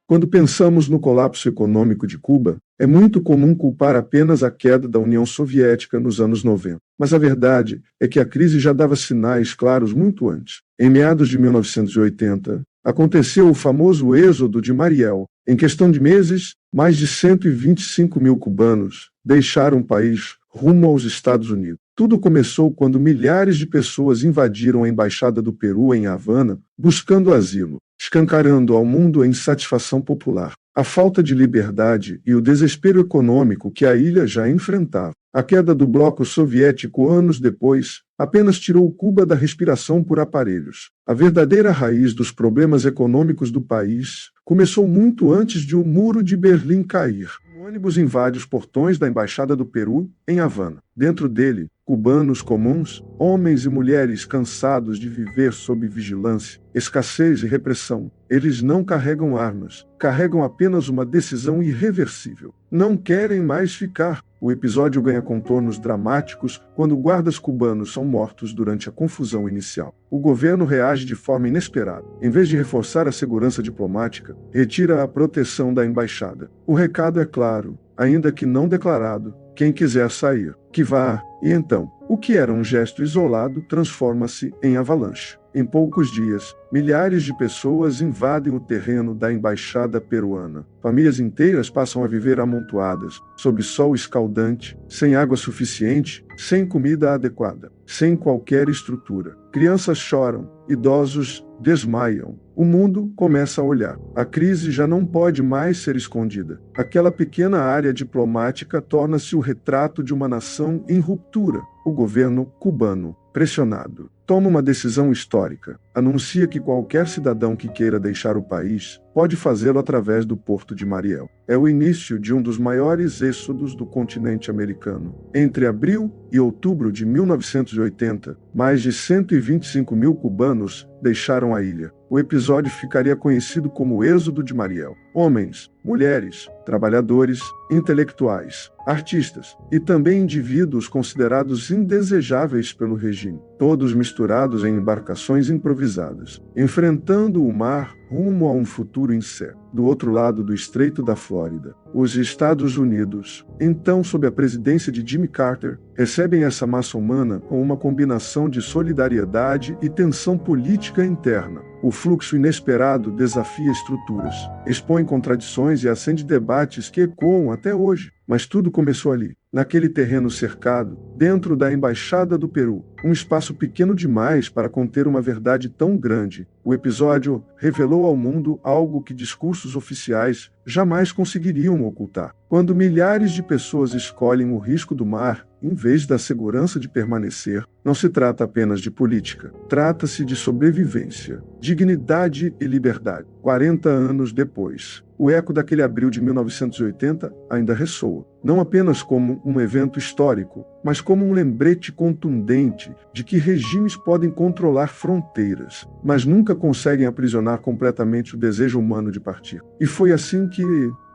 Quando pensamos no colapso econômico de Cuba, é muito comum culpar apenas a queda da União Soviética nos anos 90. Mas a verdade é que a crise já dava sinais claros muito antes. Em meados de 1980, aconteceu o famoso êxodo de Mariel. Em questão de meses, mais de 125 mil cubanos deixaram o país rumo aos Estados Unidos. Tudo começou quando milhares de pessoas invadiram a embaixada do Peru em Havana, buscando asilo, escancarando ao mundo a insatisfação popular, a falta de liberdade e o desespero econômico que a ilha já enfrentava. A queda do bloco soviético anos depois apenas tirou Cuba da respiração por aparelhos. A verdadeira raiz dos problemas econômicos do país começou muito antes de o Muro de Berlim cair. Um ônibus invade os portões da Embaixada do Peru, em Havana. Dentro dele, cubanos comuns, homens e mulheres cansados de viver sob vigilância, escassez e repressão. Eles não carregam armas, carregam apenas uma decisão irreversível. Não querem mais ficar. O episódio ganha contornos dramáticos quando guardas cubanos são mortos durante a confusão inicial. O governo reage de forma inesperada. Em vez de reforçar a segurança diplomática, retira a proteção da embaixada. O recado é claro, ainda que não declarado: quem quiser sair, que vá. E então, o que era um gesto isolado transforma-se em avalanche. Em poucos dias, milhares de pessoas invadem o terreno da embaixada peruana. Famílias inteiras passam a viver amontoadas, sob sol escaldante, sem água suficiente, sem comida adequada, sem qualquer estrutura. Crianças choram, idosos desmaiam. O mundo começa a olhar. A crise já não pode mais ser escondida. Aquela pequena área diplomática torna-se o retrato de uma nação em ruptura. O governo cubano, pressionado, toma uma decisão histórica. Anuncia que qualquer cidadão que queira deixar o país pode fazê-lo através do Porto de Mariel. É o início de um dos maiores êxodos do continente americano. Entre abril e outubro de 1980, mais de 125 mil cubanos deixaram a ilha. O episódio ficaria conhecido como o Êxodo de Mariel. Homens, mulheres, trabalhadores, intelectuais, artistas e também indivíduos considerados indesejáveis pelo regime, todos misturados em embarcações improvisadas, enfrentando o mar rumo a um futuro incerto. Do outro lado do Estreito da Flórida, os Estados Unidos, então sob a presidência de Jimmy Carter, recebem essa massa humana com uma combinação de solidariedade e tensão política interna. O fluxo inesperado desafia estruturas, expõe contradições e acende debates que ecoam até hoje. Mas tudo começou ali, naquele terreno cercado, dentro da Embaixada do Peru, um espaço pequeno demais para conter uma verdade tão grande. O episódio revelou ao mundo algo que discursos oficiais jamais conseguiriam ocultar. Quando milhares de pessoas escolhem o risco do mar, em vez da segurança de permanecer, não se trata apenas de política. Trata-se de sobrevivência, dignidade e liberdade. 40 anos depois, o eco daquele abril de 1980 ainda ressoa, não apenas como um evento histórico, mas como um lembrete contundente de que regimes podem controlar fronteiras, mas nunca conseguem aprisionar completamente o desejo humano de partir. E foi assim que,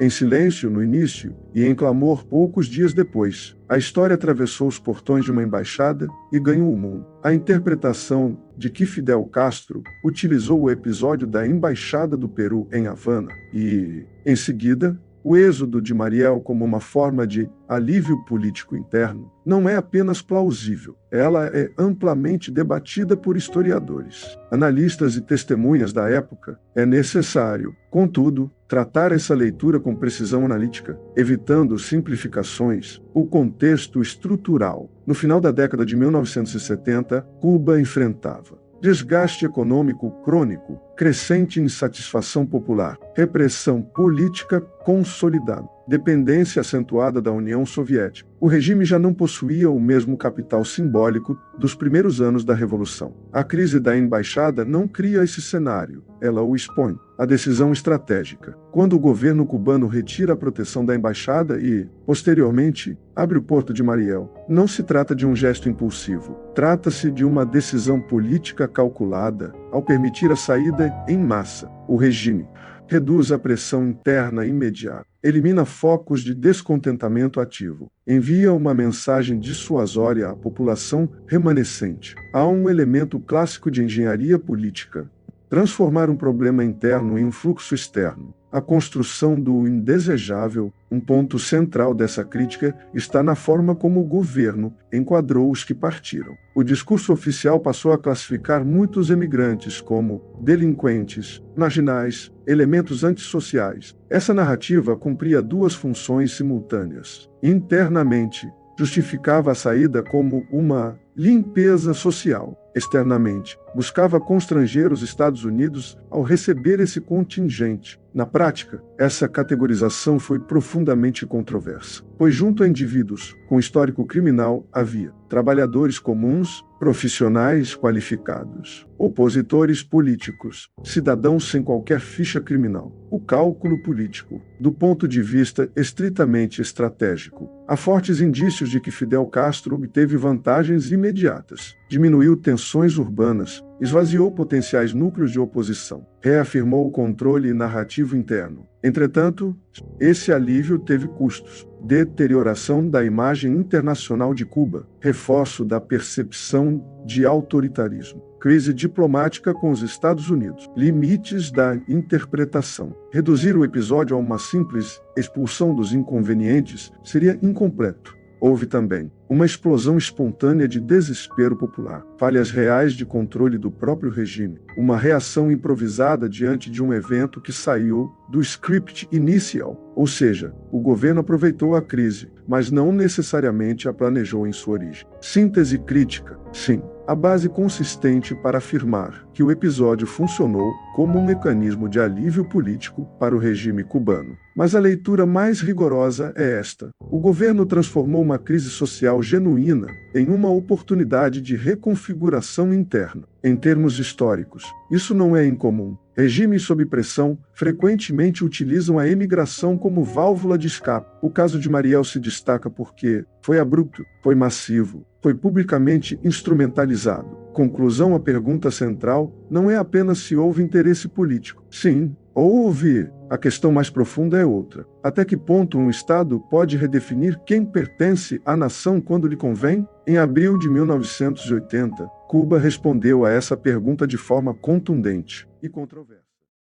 em silêncio no início e em clamor poucos dias depois, a história atravessou os portões de uma embaixada e ganhou o mundo. A interpretação de que Fidel Castro utilizou o episódio da Embaixada do Peru em Havana e, em seguida, o êxodo de Mariel como uma forma de alívio político interno não é apenas plausível, ela é amplamente debatida por historiadores, analistas e testemunhas da época. É necessário, contudo, tratar essa leitura com precisão analítica, evitando simplificações. O contexto estrutural. No final da década de 1970, Cuba enfrentava desgaste econômico crônico, crescente insatisfação popular, repressão política consolidada, dependência acentuada da União Soviética. O regime já não possuía o mesmo capital simbólico dos primeiros anos da Revolução. A crise da embaixada não cria esse cenário, ela o expõe. A decisão estratégica. Quando o governo cubano retira a proteção da embaixada e, posteriormente, abre o Porto de Mariel, não se trata de um gesto impulsivo. Trata-se de uma decisão política calculada ao permitir a saída em massa. O regime reduz a pressão interna imediata, elimina focos de descontentamento ativo, envia uma mensagem dissuasória à população remanescente. Há um elemento clássico de engenharia política: transformar um problema interno em um fluxo externo. a construção do indesejável. Um ponto central dessa crítica está na forma como o governo enquadrou os que partiram. O discurso oficial passou a classificar muitos emigrantes como delinquentes, marginais, elementos antissociais. Essa narrativa cumpria duas funções simultâneas. Internamente, justificava a saída como uma limpeza social. Externamente, buscava constranger os Estados Unidos ao receber esse contingente. Na prática, essa categorização foi profundamente controversa, pois junto a indivíduos com histórico criminal havia trabalhadores comuns, profissionais qualificados, opositores políticos, cidadãos sem qualquer ficha criminal. O cálculo político, do ponto de vista estritamente estratégico, há fortes indícios de que Fidel Castro obteve vantagens imediatas, diminuiu tensões urbanas, esvaziou potenciais núcleos de oposição, reafirmou o controle narrativo interno. Entretanto, esse alívio teve custos: deterioração da imagem internacional de Cuba, reforço da percepção de autoritarismo, crise diplomática com os Estados Unidos, limites da interpretação. Reduzir o episódio a uma simples expulsão dos inconvenientes seria incompleto. Houve também uma explosão espontânea de desespero popular, falhas reais de controle do próprio regime, uma reação improvisada diante de um evento que saiu do script inicial, ou seja, o governo aproveitou a crise, mas não necessariamente a planejou em sua origem. Síntese crítica. Sim, a base consistente para afirmar que o episódio funcionou como um mecanismo de alívio político para o regime cubano. Mas a leitura mais rigorosa é esta: o governo transformou uma crise social genuína em uma oportunidade de reconfiguração interna. Em termos históricos, isso não é incomum. Regimes sob pressão frequentemente utilizam a emigração como válvula de escape. O caso de Mariel se destaca porque foi abrupto, foi massivo, foi publicamente instrumentalizado. Conclusão: a pergunta central não é apenas se houve interesse político. Sim, houve. A questão mais profunda é outra. Até que ponto um Estado pode redefinir quem pertence à nação quando lhe convém? Em abril de 1980, Cuba respondeu a essa pergunta de forma contundente e controversa.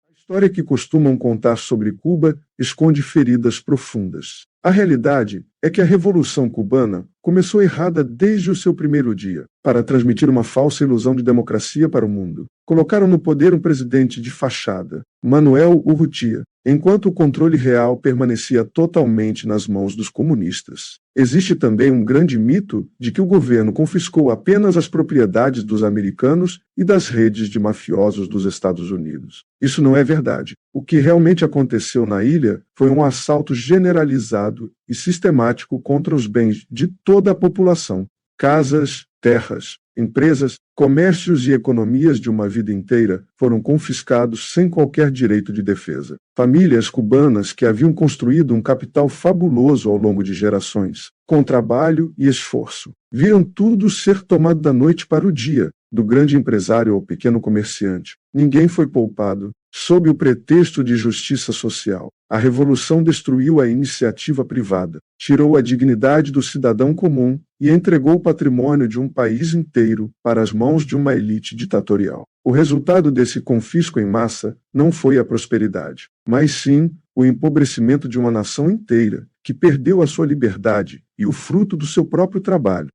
A história que costumam contar sobre Cuba esconde feridas profundas. A realidade é que a Revolução Cubana começou errada desde o seu primeiro dia, para transmitir uma falsa ilusão de democracia para o mundo. Colocaram no poder um presidente de fachada, Manuel Urrutia, enquanto o controle real permanecia totalmente nas mãos dos comunistas. Existe também um grande mito de que o governo confiscou apenas as propriedades dos americanos e das redes de mafiosos dos Estados Unidos. Isso não é verdade. O que realmente aconteceu na ilha foi um assalto generalizado e sistemático contra os bens de toda a população: casas, terras, empresas, comércios e economias de uma vida inteira foram confiscados sem qualquer direito de defesa. Famílias cubanas que haviam construído um capital fabuloso ao longo de gerações, com trabalho e esforço, viram tudo ser tomado da noite para o dia, do grande empresário ao pequeno comerciante. Ninguém foi poupado, sob o pretexto de justiça social. A revolução destruiu a iniciativa privada, tirou a dignidade do cidadão comum e entregou o patrimônio de um país inteiro para as mãos de uma elite ditatorial. O resultado desse confisco em massa não foi a prosperidade, mas sim o empobrecimento de uma nação inteira, que perdeu a sua liberdade e o fruto do seu próprio trabalho.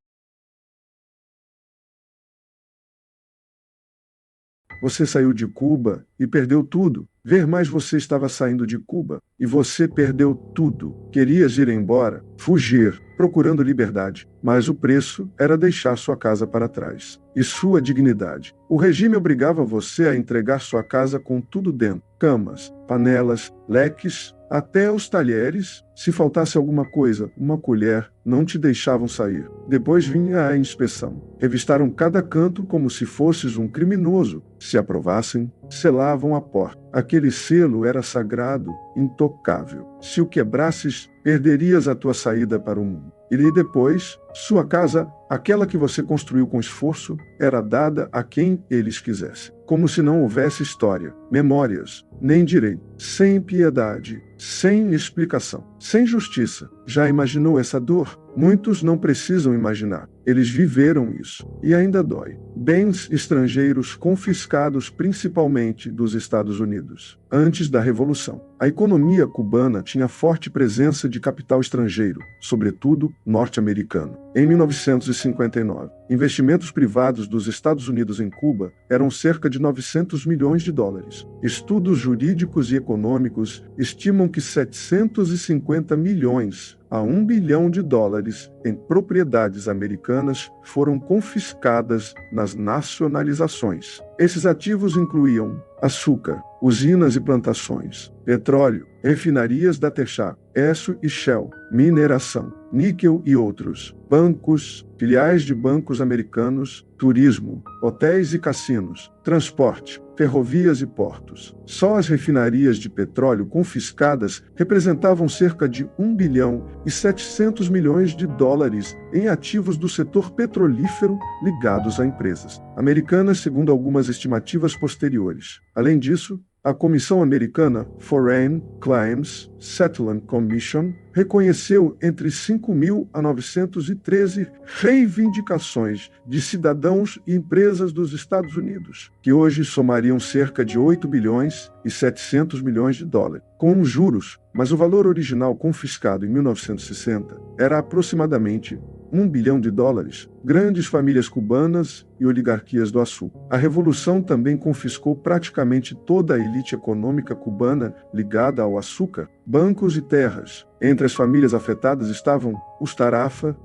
Você saiu de Cuba e perdeu tudo. Ver mais, você estava saindo de Cuba e você perdeu tudo. Querias ir embora, fugir, procurando liberdade, mas o preço era deixar sua casa para trás e sua dignidade. O regime obrigava você a entregar sua casa com tudo dentro: camas, panelas, leques, até os talheres. Se faltasse alguma coisa, uma colher, não te deixavam sair. Depois vinha a inspeção. Revistaram cada canto como se fosses um criminoso. Se aprovassem, selavam a porta. Aquele selo era sagrado, intocável. Se o quebrasses, perderias a tua saída para o mundo. E depois, sua casa, aquela que você construiu com esforço, era dada a quem eles quisessem. Como se não houvesse história, memórias, nem direito. Sem piedade, sem explicação, sem justiça. Já imaginou essa dor? Muitos não precisam imaginar. Eles viveram isso. E ainda dói. Bens estrangeiros confiscados principalmente dos Estados Unidos. Antes da Revolução, a economia cubana tinha forte presença de capital estrangeiro, sobretudo norte-americano. Em 1959, investimentos privados dos Estados Unidos em Cuba eram cerca de 900 milhões de dólares. Estudos jurídicos e econômicos estimam que 750 milhões a 1 bilhão de dólares em propriedades americanas foram confiscadas nas nacionalizações. Esses ativos incluíam açúcar, usinas e plantações, petróleo, refinarias da Texaco, Esso e Shell, mineração, níquel e outros, bancos, filiais de bancos americanos, turismo, hotéis e cassinos, transporte, ferrovias e portos. Só as refinarias de petróleo confiscadas representavam cerca de 1 bilhão e 700 milhões de dólares em ativos do setor petrolífero ligados a empresas americanas, segundo algumas estimativas posteriores. Além disso, a Comissão Americana Foreign Claims Settlement Commission reconheceu entre 5.000 a 913 reivindicações de cidadãos e empresas dos Estados Unidos, que hoje somariam cerca de 8 bilhões e 700 milhões de dólares, com juros, mas o valor original confiscado em 1960 era aproximadamente 1 bilhão de dólares. Grandes famílias cubanas e oligarquias do açúcar. A Revolução também confiscou praticamente toda a elite econômica cubana ligada ao açúcar, bancos e terras. Entre as famílias afetadas estavam os Tarafa,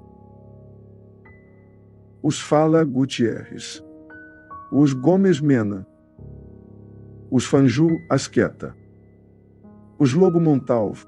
os Fala Gutierrez, os Gomes Mena, os Fanju Asqueta, os Lobo Montalvo,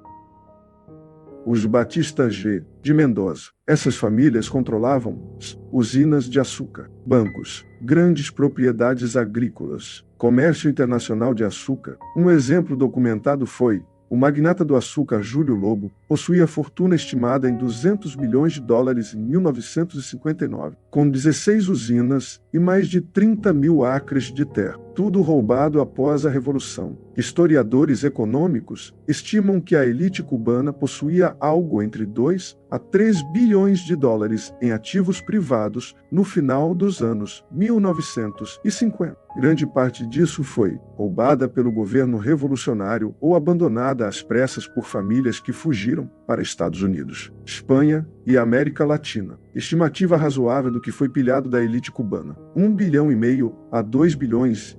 os Batista G. de Mendoza. Essas famílias controlavam usinas de açúcar, bancos, grandes propriedades agrícolas, comércio internacional de açúcar. Um exemplo documentado foi o magnata do açúcar Júlio Lobo possuía fortuna estimada em 200 milhões de dólares em 1959, com 16 usinas e mais de 30 mil acres de terra, tudo roubado após a Revolução. Historiadores econômicos estimam que a elite cubana possuía algo entre 2 a 3 bilhões de dólares em ativos privados no final dos anos 1950. Grande parte disso foi roubada pelo governo revolucionário ou abandonada às pressas por famílias que fugiram para Estados Unidos, Espanha e América Latina. Estimativa razoável do que foi pilhado da elite cubana: 1,5 bilhão a 2,5 bilhões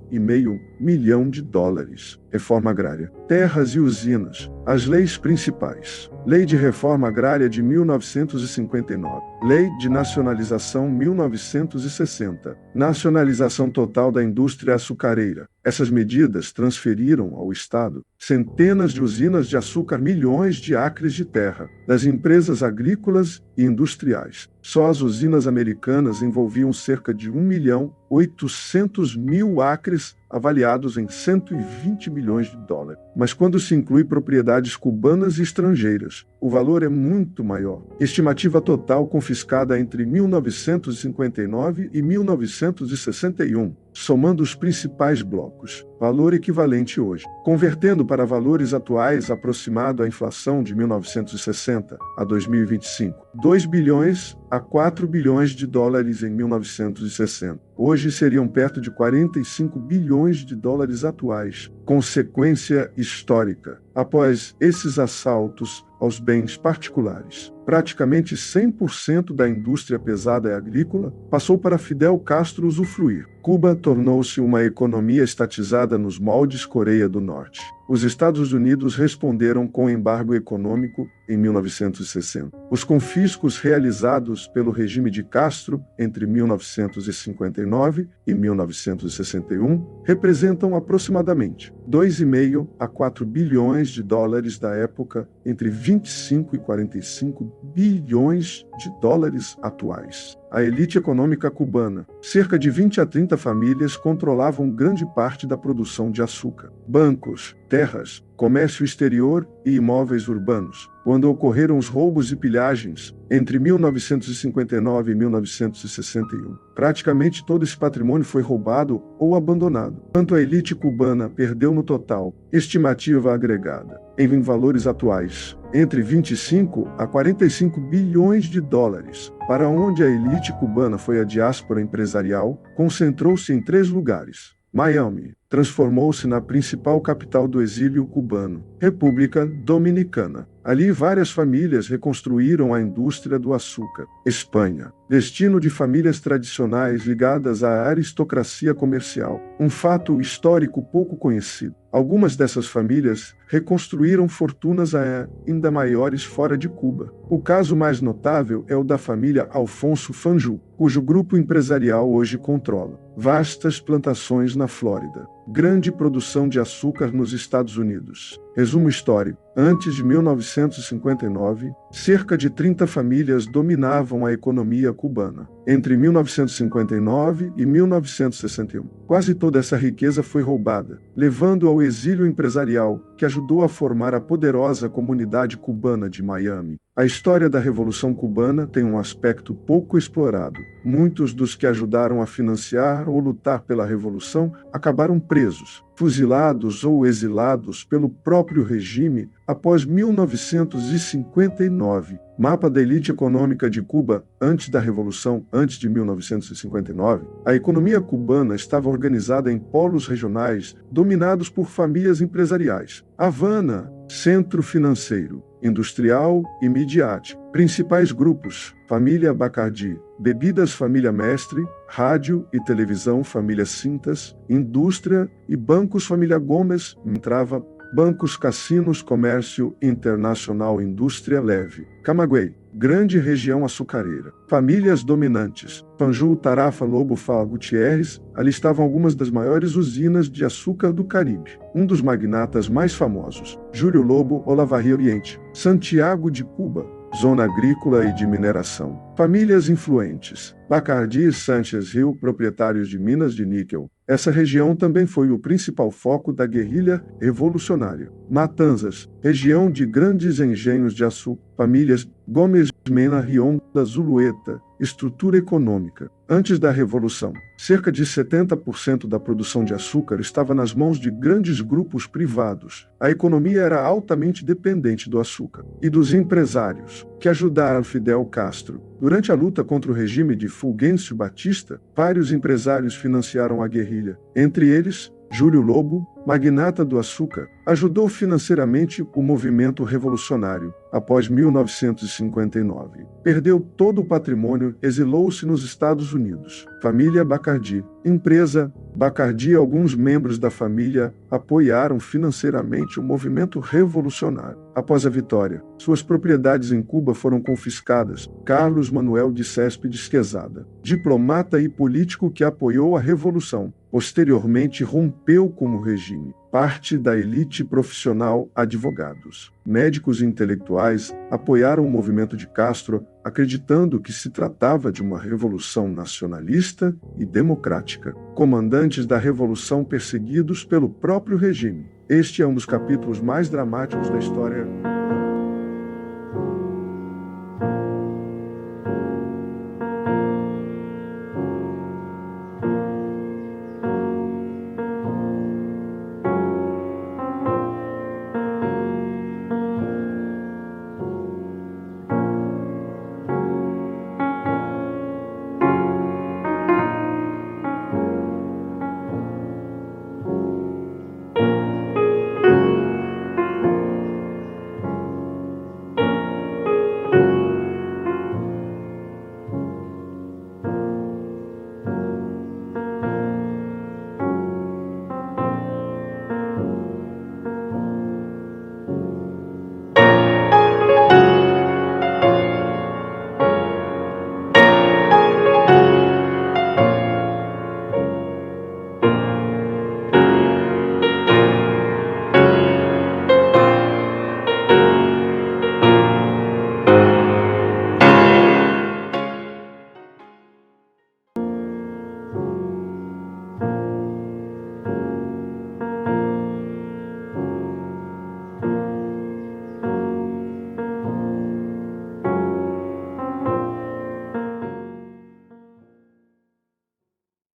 milhão de dólares. Reforma agrária. Terras e usinas. As leis principais. Lei de Reforma Agrária de 1959. Lei de Nacionalização 1960. Nacionalização total da indústria açucareira. Essas medidas transferiram ao Estado centenas de usinas de açúcar, milhões de acres de terra, das empresas agrícolas e industriais. Só as usinas americanas envolviam cerca de 1.800.000 acres, avaliados em 120 milhões de dólares. Mas quando se inclui propriedades cubanas e estrangeiras, o valor é muito maior. Estimativa total confiscada entre 1959 e 1961, somando os principais blocos. Valor equivalente hoje, convertendo para valores atuais aproximado à inflação de 1960 a 2025, 2 bilhões a 4 bilhões de dólares em 1960. Hoje seriam perto de 45 bilhões de dólares atuais. Consequência histórica. Após esses assaltos aos bens particulares, praticamente 100% da indústria pesada e agrícola passou para Fidel Castro usufruir. Cuba tornou-se uma economia estatizada nos moldes Coreia do Norte. Os Estados Unidos responderam com embargo econômico em 1960. Os confiscos realizados pelo regime de Castro entre 1959 e 1961 representam aproximadamente 2,5 a 4 bilhões de dólares da época, entre 25 e 45 bilhões de dólares atuais. A elite econômica cubana, cerca de 20 a 30 famílias, controlavam grande parte da produção de açúcar. Bancos, terras, comércio exterior e imóveis urbanos. Quando ocorreram os roubos e pilhagens, entre 1959 e 1961, praticamente todo esse patrimônio foi roubado ou abandonado. Quanto a elite cubana perdeu no total, estimativa agregada, em valores atuais, entre 25 a 45 bilhões de dólares. Para onde a elite cubana foi a diáspora empresarial, concentrou-se em 3 lugares. Miami transformou-se na principal capital do exílio cubano. República Dominicana. Ali várias famílias reconstruíram a indústria do açúcar. Espanha. Destino de famílias tradicionais ligadas à aristocracia comercial. Um fato histórico pouco conhecido. Algumas dessas famílias reconstruíram fortunas ainda maiores fora de Cuba. O caso mais notável é o da família Alfonso Fanjul, cujo grupo empresarial hoje controla vastas plantações na Flórida. Grande produção de açúcar nos Estados Unidos. Resumo histórico. Antes de 1959, cerca de 30 famílias dominavam a economia cubana. Entre 1959 e 1961, quase toda essa riqueza foi roubada, levando ao exílio empresarial, que ajudou a formar a poderosa comunidade cubana de Miami. A história da Revolução Cubana tem um aspecto pouco explorado. Muitos dos que ajudaram a financiar ou lutar pela Revolução acabaram presos, fuzilados ou exilados pelo próprio regime após 1959. Mapa da elite econômica de Cuba antes da Revolução, antes de 1959. A economia cubana estava organizada em polos regionais dominados por famílias empresariais. Havana, centro financeiro, industrial e midiático. Principais grupos: família Bacardi, bebidas família Mestre, rádio e televisão família Cintas, indústria e bancos família Gomes, entrava bancos, cassinos, comércio internacional, indústria leve. Camagüey, grande região açucareira. Famílias dominantes: Fanjul, Tarafa, Lobo, Fala, Gutierrez. Ali estavam algumas das maiores usinas de açúcar do Caribe. Um dos magnatas mais famosos, Júlio Lobo, Olavarria Oriente. Santiago de Cuba, zona agrícola e de mineração. Famílias influentes: Bacardi e Sanchez Hill, proprietários de minas de níquel. Essa região também foi o principal foco da guerrilha revolucionária. Matanzas, região de grandes engenhos de açúcar. Famílias Gomes, Mena, Rionda, Zulueta. Estrutura econômica. Antes da Revolução, cerca de 70% da produção de açúcar estava nas mãos de grandes grupos privados. A economia era altamente dependente do açúcar e dos empresários, que ajudaram Fidel Castro. Durante a luta contra o regime de Fulgêncio Batista, vários empresários financiaram a guerrilha. Entre eles, Júlio Lobo, magnata do açúcar, ajudou financeiramente o movimento revolucionário. Após 1959, perdeu todo o patrimônio, exilou-se nos Estados Unidos. Família Bacardi. Empresa Bacardi e alguns membros da família apoiaram financeiramente o movimento revolucionário. Após a vitória, suas propriedades em Cuba foram confiscadas. Carlos Manuel de Céspedes Quezada, diplomata e político que apoiou a revolução, posteriormente rompeu com o regime. Parte da elite profissional, advogados, médicos e intelectuais apoiaram o movimento de Castro, acreditando que se tratava de uma revolução nacionalista e democrática. Comandantes da revolução perseguidos pelo próprio regime. Este é um dos capítulos mais dramáticos da história